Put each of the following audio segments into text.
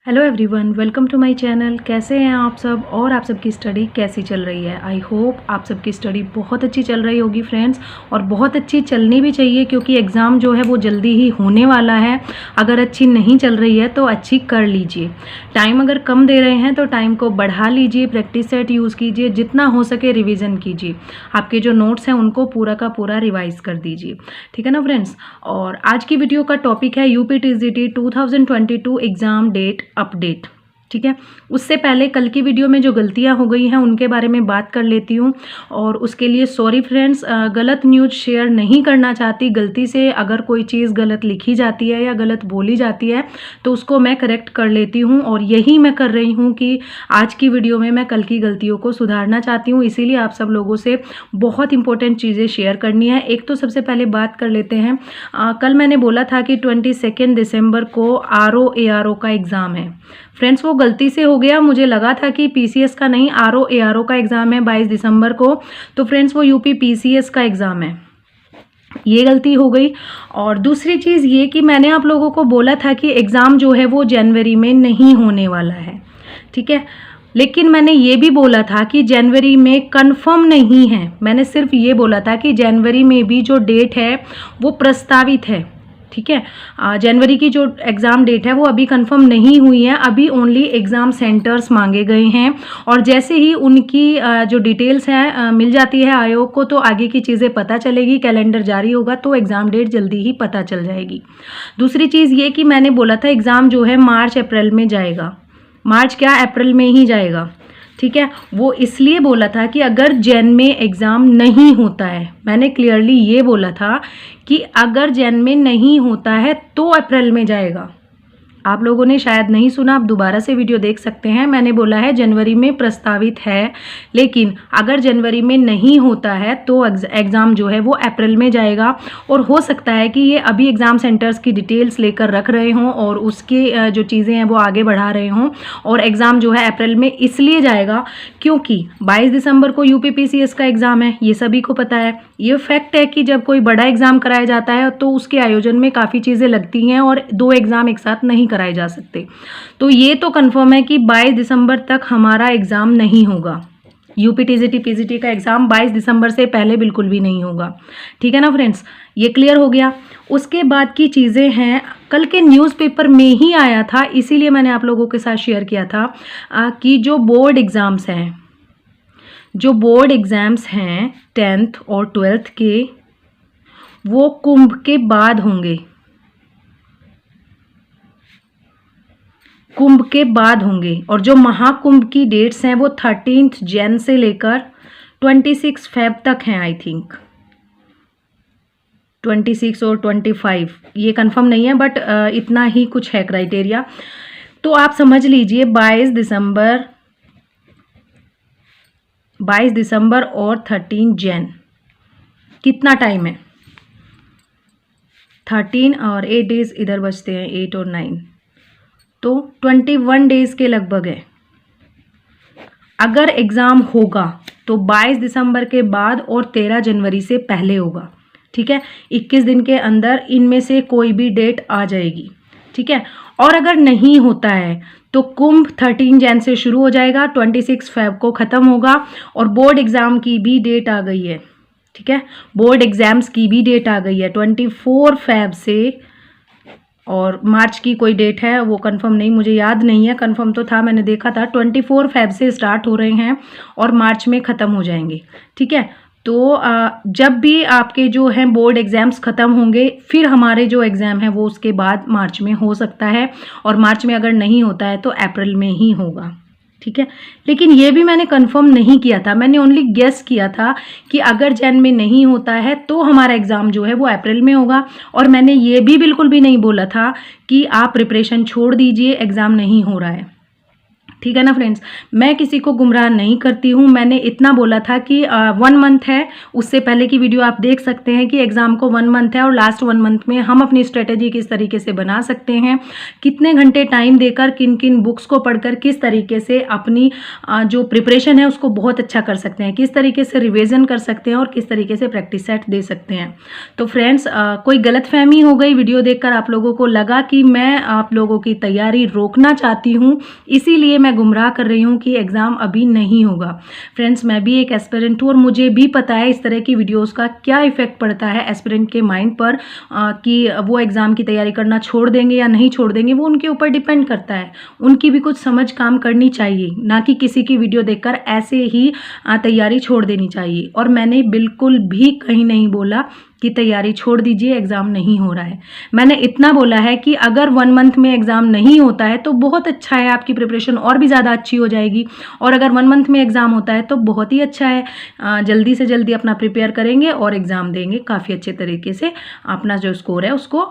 Hello everyone, welcome to my channel. कैसे हैं आप सब और आप सबकी स्टडी कैसी चल रही है। आई होप आप सबकी स्टडी बहुत अच्छी चल रही होगी फ्रेंड्स, और बहुत अच्छी चलनी भी चाहिए क्योंकि एग्ज़ाम जो है वो जल्दी ही होने वाला है। अगर अच्छी नहीं चल रही है तो अच्छी कर लीजिए। टाइम अगर कम दे रहे हैं तो टाइम को बढ़ा लीजिए, प्रैक्टिस सेट यूज़ कीजिए, जितना हो सके रिविज़न कीजिए। आपके जो नोट्स हैं उनको पूरा का पूरा रिवाइज़ कर दीजिए, ठीक है ना फ्रेंड्स। और आज की वीडियो का टॉपिक है यूपीटीजीटी 2022 एग्ज़ाम डेट अपडेट, ठीक है। उससे पहले कल की वीडियो में जो गलतियां हो गई हैं उनके बारे में बात कर लेती हूं, और उसके लिए सॉरी फ्रेंड्स। गलत न्यूज़ शेयर नहीं करना चाहती। गलती से अगर कोई चीज़ गलत लिखी जाती है या गलत बोली जाती है तो उसको मैं करेक्ट कर लेती हूं, और यही मैं कर रही हूं कि आज की वीडियो में मैं कल की गलतियों को सुधारना चाहती हूं। इसीलिए आप सब लोगों से बहुत इंपॉर्टेंट चीज़ें शेयर करनी है। एक तो सबसे पहले बात कर लेते हैं, कल मैंने बोला था कि 22 दिसंबर को RO-ARO का एग्ज़ाम है। फ्रेंड्स वो गलती से हो गया, मुझे लगा था कि PCS का नहीं RO-ARO का एग्ज़ाम है 22 दिसंबर को। तो फ्रेंड्स वो यूपी PCS का एग्ज़ाम है, ये गलती हो गई। और दूसरी चीज़ ये कि मैंने आप लोगों को बोला था कि एग्ज़ाम जो है वो जनवरी में नहीं होने वाला है, ठीक है। लेकिन मैंने ये भी बोला था कि जनवरी में कंफर्म नहीं है। मैंने सिर्फ ये बोला था कि जनवरी में भी जो डेट है वो प्रस्तावित है, ठीक है। जनवरी की जो एग्ज़ाम डेट है वो अभी कंफर्म नहीं हुई है। अभी ओनली एग्ज़ाम सेंटर्स मांगे गए हैं, और जैसे ही उनकी जो डिटेल्स हैं मिल जाती है आयोग को तो आगे की चीज़ें पता चलेगी। कैलेंडर जारी होगा तो एग्ज़ाम डेट जल्दी ही पता चल जाएगी। दूसरी चीज़ ये कि मैंने बोला था एग्ज़ाम जो है मार्च अप्रैल में जाएगा। मार्च क्या, अप्रैल में ही जाएगा, ठीक है। वो इसलिए बोला था कि अगर जैन में एग्ज़ाम नहीं होता है, मैंने क्लियरली ये बोला था कि अगर जैन में नहीं होता है तो अप्रैल में जाएगा। आप लोगों ने शायद नहीं सुना, आप दोबारा से वीडियो देख सकते हैं। मैंने बोला है जनवरी में प्रस्तावित है, लेकिन अगर जनवरी में नहीं होता है तो एग्ज़ाम जो है वो अप्रैल में जाएगा। और हो सकता है कि ये अभी एग्ज़ाम सेंटर्स की डिटेल्स लेकर रख रहे हों और उसके जो चीज़ें हैं वो आगे बढ़ा रहे हों, और एग्ज़ाम जो है अप्रैल में इसलिए जाएगा क्योंकि 22 दिसंबर को यूपी PCS का एग्ज़ाम है, ये सभी को पता है। ये फैक्ट है कि जब कोई बड़ा एग्ज़ाम कराया जाता है तो उसके आयोजन में काफ़ी चीज़ें लगती हैं और 2 एग्ज़ाम एक साथ नहीं कराए जा सकते। तो ये तो कंफर्म है कि 22 दिसंबर तक हमारा एग्ज़ाम नहीं होगा। यूपीटीजीटी PGT का एग्ज़ाम 22 दिसंबर से पहले बिल्कुल भी नहीं होगा, ठीक है ना फ्रेंड्स। ये क्लियर हो गया। उसके बाद की चीज़ें हैं, कल के न्यूज़पेपर में ही आया था, इसीलिए मैंने आप लोगों के साथ शेयर किया था कि जो बोर्ड एग्ज़ाम्स हैं 10th और 12th के, वो कुंभ के बाद होंगे। कुंभ के बाद होंगे, और जो महाकुंभ की डेट्स हैं वो 13 जैन से लेकर 26 फेब तक हैं। आई थिंक 26 और 25, ये कंफर्म नहीं है, बट इतना ही कुछ है क्राइटेरिया। तो आप समझ लीजिए 22 दिसंबर और 13 जैन, कितना टाइम है। 13 और 8 डेज इधर बचते हैं, 8 और 9, तो 21 डेज़ के लगभग है। अगर एग्ज़ाम होगा तो 22 दिसंबर के बाद और 13 जनवरी से पहले होगा, ठीक है। 21 दिन के अंदर इनमें से कोई भी डेट आ जाएगी, ठीक है। और अगर नहीं होता है तो कुंभ 13 जैन से शुरू हो जाएगा, 26 फेब को ख़त्म होगा, और बोर्ड एग्ज़ाम की भी डेट आ गई है, ठीक है। बोर्ड एग्ज़ाम्स की भी डेट आ गई है 24 फेब से, और मार्च की कोई डेट है वो कंफर्म नहीं, मुझे याद नहीं है। कंफर्म तो था, मैंने देखा था 24 फेब से स्टार्ट हो रहे हैं और मार्च में ख़त्म हो जाएंगे, ठीक है। तो जब भी आपके जो हैं बोर्ड एग्ज़ाम्स ख़त्म होंगे फिर हमारे जो एग्ज़ाम है वो उसके बाद मार्च में हो सकता है, और मार्च में अगर नहीं होता है तो अप्रैल में ही होगा, ठीक है। लेकिन ये भी मैंने कंफर्म नहीं किया था, मैंने ओनली गेस किया था कि अगर जैन में नहीं होता है तो हमारा एग्ज़ाम जो है वो अप्रैल में होगा। और मैंने ये भी बिल्कुल भी नहीं बोला था कि आप प्रिपरेशन छोड़ दीजिए, एग्ज़ाम नहीं हो रहा है, ठीक है ना फ्रेंड्स। मैं किसी को गुमराह नहीं करती हूँ। मैंने इतना बोला था कि 1 मंथ है, उससे पहले की वीडियो आप देख सकते हैं कि एग्ज़ाम को 1 मंथ है और लास्ट 1 मंथ में हम अपनी स्ट्रेटेजी किस तरीके से बना सकते हैं, कितने घंटे टाइम देकर किन किन बुक्स को पढ़कर किस तरीके से अपनी जो प्रिपरेशन है उसको बहुत अच्छा कर सकते हैं, किस तरीके से रिविज़न कर सकते हैं और किस तरीके से प्रैक्टिस सेट दे सकते हैं। तो फ्रेंड्स कोई गलतफहमी हो गई वीडियो देखकर, आप लोगों को लगा कि मैं आप लोगों की तैयारी रोकना चाहती हूँ, इसीलिए मैं गुमराह कर रही हूँ कि एग्ज़ाम अभी नहीं होगा। फ्रेंड्स मैं भी एक एस्पिरेंट हूँ और मुझे भी पता है इस तरह की वीडियोस का क्या इफ़ेक्ट पड़ता है एस्पिरेंट के माइंड पर, कि वो एग्ज़ाम की तैयारी करना छोड़ देंगे या नहीं छोड़ देंगे, वो उनके ऊपर डिपेंड करता है। उनकी भी कुछ समझ काम करनी चाहिए, ना कि किसी की वीडियो देखकर ऐसे ही तैयारी छोड़ देनी चाहिए। और मैंने बिल्कुल भी कहीं नहीं बोला कि तैयारी छोड़ दीजिए, एग्ज़ाम नहीं हो रहा है। मैंने इतना बोला है कि अगर 1 मंथ में एग्ज़ाम नहीं होता है तो बहुत अच्छा है, आपकी प्रिपरेशन और भी ज़्यादा अच्छी हो जाएगी। और अगर 1 मंथ में एग्ज़ाम होता है तो बहुत ही अच्छा है, जल्दी से जल्दी अपना प्रिपेयर करेंगे और एग्ज़ाम देंगे, काफ़ी अच्छे तरीके से अपना जो स्कोर है उसको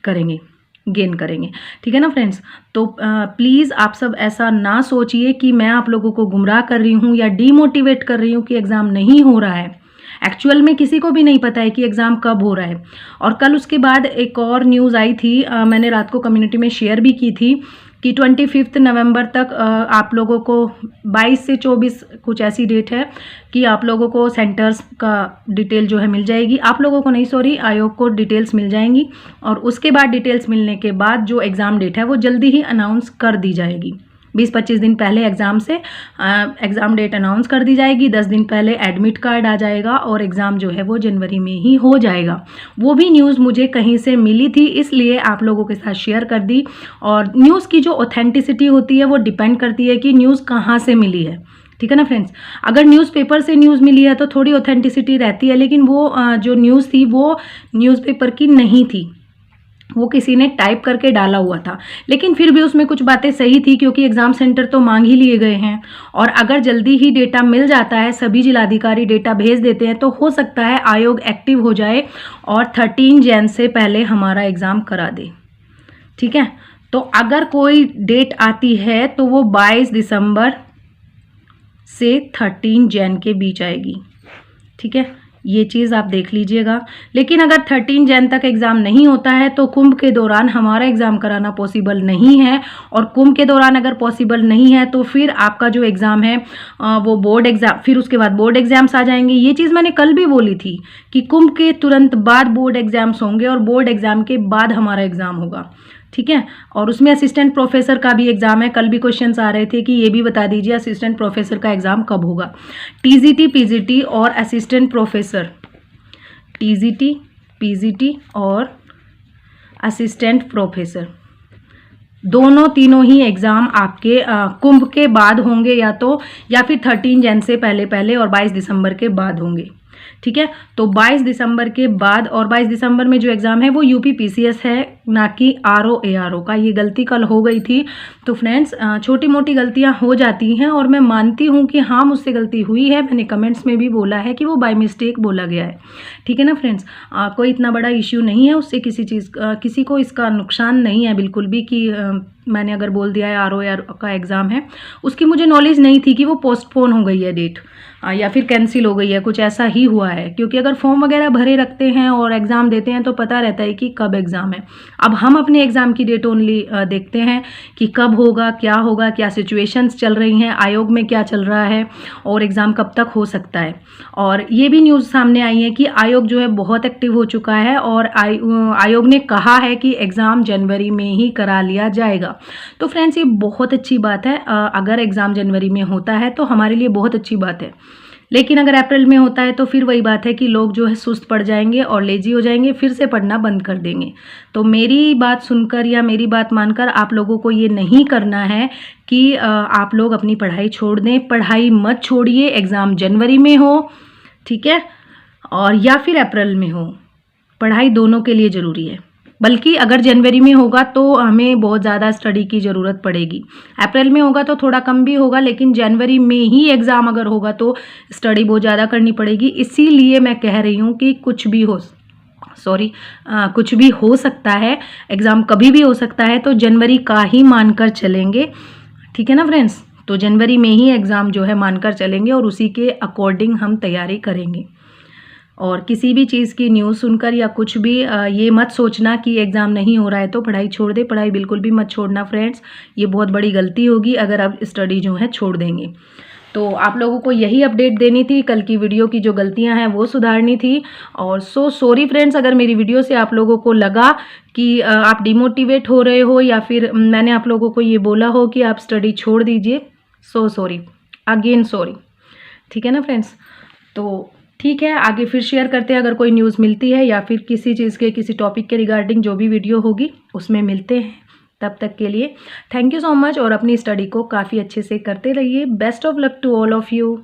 करेंगे, गेन करेंगे। ठीक है ना फ्रेंड्स। तो प्लीज़ आप सब ऐसा ना सोचिए कि मैं आप लोगों को गुमराह कर रही हूँ या डीमोटिवेट कर रही हूँ कि एग्ज़ाम नहीं हो रहा है। एक्चुअल में किसी को भी नहीं पता है कि एग्ज़ाम कब हो रहा है। और कल उसके बाद एक और न्यूज़ आई थी, मैंने रात को कम्युनिटी में शेयर भी की थी कि 25 नवंबर तक आप लोगों को 22 से 24 कुछ ऐसी डेट है कि आप लोगों को सेंटर्स का डिटेल जो है मिल जाएगी। आप लोगों को नहीं, सॉरी, आयोग को डिटेल्स मिल जाएंगी और उसके बाद डिटेल्स मिलने के बाद जो एग्ज़ाम डेट है वो जल्दी ही अनाउंस कर दी जाएगी। 20-25 दिन पहले एग्ज़ाम से एग्ज़ाम डेट अनाउंस कर दी जाएगी। 10 दिन पहले एडमिट कार्ड आ जाएगा और एग्ज़ाम जो है वो जनवरी में ही हो जाएगा। वो भी न्यूज़ मुझे कहीं से मिली थी, इसलिए आप लोगों के साथ शेयर कर दी। और न्यूज़ की जो ऑथेंटिसिटी होती है वो डिपेंड करती है कि न्यूज़ कहाँ से मिली है। ठीक है ना फ्रेंड्स। अगर न्यूज़पेपर से न्यूज़ मिली है तो थोड़ी ऑथेंटिसिटी रहती है, लेकिन वो जो न्यूज़ थी वो न्यूज़पेपर की नहीं थी, वो किसी ने टाइप करके डाला हुआ था। लेकिन फिर भी उसमें कुछ बातें सही थी, क्योंकि एग्ज़ाम सेंटर तो मांग ही लिए गए हैं और अगर जल्दी ही डेटा मिल जाता है, सभी जिलाधिकारी डेटा भेज देते हैं, तो हो सकता है आयोग एक्टिव हो जाए और 13 जैन से पहले हमारा एग्ज़ाम करा दे। ठीक है। तो अगर कोई डेट आती है तो वो 22 दिसंबर से 13 जैन के बीच आएगी। ठीक है, ये चीज़ आप देख लीजिएगा। लेकिन अगर 13 जैन तक एग्ज़ाम नहीं होता है तो कुंभ के दौरान हमारा एग्ज़ाम कराना पॉसिबल नहीं है। और कुंभ के दौरान अगर पॉसिबल नहीं है तो फिर आपका जो एग्ज़ाम है वो बोर्ड एग्ज़ाम, फिर उसके बाद बोर्ड एग्ज़ाम्स आ जाएंगे। ये चीज़ मैंने कल भी बोली थी कि कुंभ के तुरंत बाद बोर्ड एग्ज़ाम्स होंगे और बोर्ड एग्ज़ाम के बाद हमारा एग्ज़ाम होगा। ठीक है। और उसमें असिस्टेंट प्रोफेसर का भी एग्ज़ाम है। कल भी क्वेश्चंस आ रहे थे कि ये भी बता दीजिए असिस्टेंट प्रोफेसर का एग्ज़ाम कब होगा। टीजीटी, पीजीटी और असिस्टेंट प्रोफेसर, टीजीटी, पीजीटी और असिस्टेंट प्रोफेसर, दोनों तीनों ही एग्ज़ाम आपके कुंभ के बाद होंगे, या फिर 13 जैन से पहले पहले और 22 दिसंबर के बाद होंगे। ठीक है। तो 22 दिसंबर के बाद, और 22 दिसंबर में जो एग्ज़ाम है वो यूपी पीसीएस है, ना कि आरओ एआरओ का। ये गलती कल हो गई थी। तो फ्रेंड्स छोटी मोटी गलतियां हो जाती हैं और मैं मानती हूँ कि हाँ मुझसे गलती हुई है। मैंने कमेंट्स में भी बोला है कि वो बाय मिस्टेक बोला गया है। ठीक है ना फ्रेंड्स। कोई इतना बड़ा इश्यू नहीं है, उससे किसी को इसका नुकसान नहीं है बिल्कुल भी कि मैंने अगर बोल दिया है आरओ का एग्ज़ाम है। उसकी मुझे नॉलेज नहीं थी कि वो पोस्टपोन हो गई है डेट या फिर कैंसिल हो गई है, कुछ ऐसा ही हुआ है। क्योंकि अगर फॉर्म वगैरह भरे रखते हैं और एग्ज़ाम देते हैं तो पता रहता है कि कब एग्ज़ाम है। अब हम अपने एग्ज़ाम की डेट ओनली देखते हैं कि कब होगा, क्या सिचुएशंस चल रही हैं, आयोग में क्या चल रहा है और एग्ज़ाम कब तक हो सकता है। और ये भी न्यूज़ सामने आई है कि आयोग जो है बहुत एक्टिव हो चुका है और आयोग ने कहा है कि एग्ज़ाम जनवरी में ही करा लिया जाएगा। तो फ्रेंड्स ये बहुत अच्छी बात है। अगर एग्ज़ाम जनवरी में होता है तो हमारे लिए बहुत अच्छी बात है। लेकिन अगर अप्रैल में होता है तो फिर वही बात है कि लोग जो है सुस्त पड़ जाएंगे और लेजी हो जाएंगे, फिर से पढ़ना बंद कर देंगे। तो मेरी बात सुनकर या मेरी बात मानकर आप लोगों को ये नहीं करना है कि आप लोग अपनी पढ़ाई छोड़ दें। पढ़ाई मत छोड़िए। एग्ज़ाम जनवरी में हो, ठीक है, और या फिर अप्रैल में हो, पढ़ाई दोनों के लिए ज़रूरी है। बल्कि अगर जनवरी में होगा तो हमें बहुत ज़्यादा स्टडी की ज़रूरत पड़ेगी। अप्रैल में होगा तो थोड़ा कम भी होगा, लेकिन जनवरी में ही एग्ज़ाम अगर होगा तो स्टडी बहुत ज़्यादा करनी पड़ेगी। इसीलिए मैं कह रही हूँ कि कुछ भी हो सकता है, एग्ज़ाम कभी भी हो सकता है, तो जनवरी का ही मानकर चलेंगे। ठीक है ना फ्रेंड्स। तो जनवरी में ही एग्ज़ाम जो है मानकर चलेंगे और उसी के अकॉर्डिंग हम तैयारी करेंगे। और किसी भी चीज़ की न्यूज़ सुनकर या कुछ भी ये मत सोचना कि एग्ज़ाम नहीं हो रहा है तो पढ़ाई छोड़ दे। पढ़ाई बिल्कुल भी मत छोड़ना फ्रेंड्स, ये बहुत बड़ी गलती होगी अगर आप स्टडी जो है छोड़ देंगे। तो आप लोगों को यही अपडेट देनी थी, कल की वीडियो की जो गलतियां हैं वो सुधारनी थी। और सॉरी फ्रेंड्स, अगर मेरी वीडियो से आप लोगों को लगा कि आप डिमोटिवेट हो रहे हो या फिर मैंने आप लोगों को ये बोला हो कि आप स्टडी छोड़ दीजिए, सॉरी, अगेन सॉरी। ठीक है ना फ्रेंड्स। तो ठीक है, आगे फिर शेयर करते हैं अगर कोई न्यूज़ मिलती है या फिर किसी चीज़ के किसी टॉपिक के रिगार्डिंग जो भी वीडियो होगी उसमें मिलते हैं। तब तक के लिए थैंक यू सो मच और अपनी स्टडी को काफ़ी अच्छे से करते रहिए। Best of luck to all of you.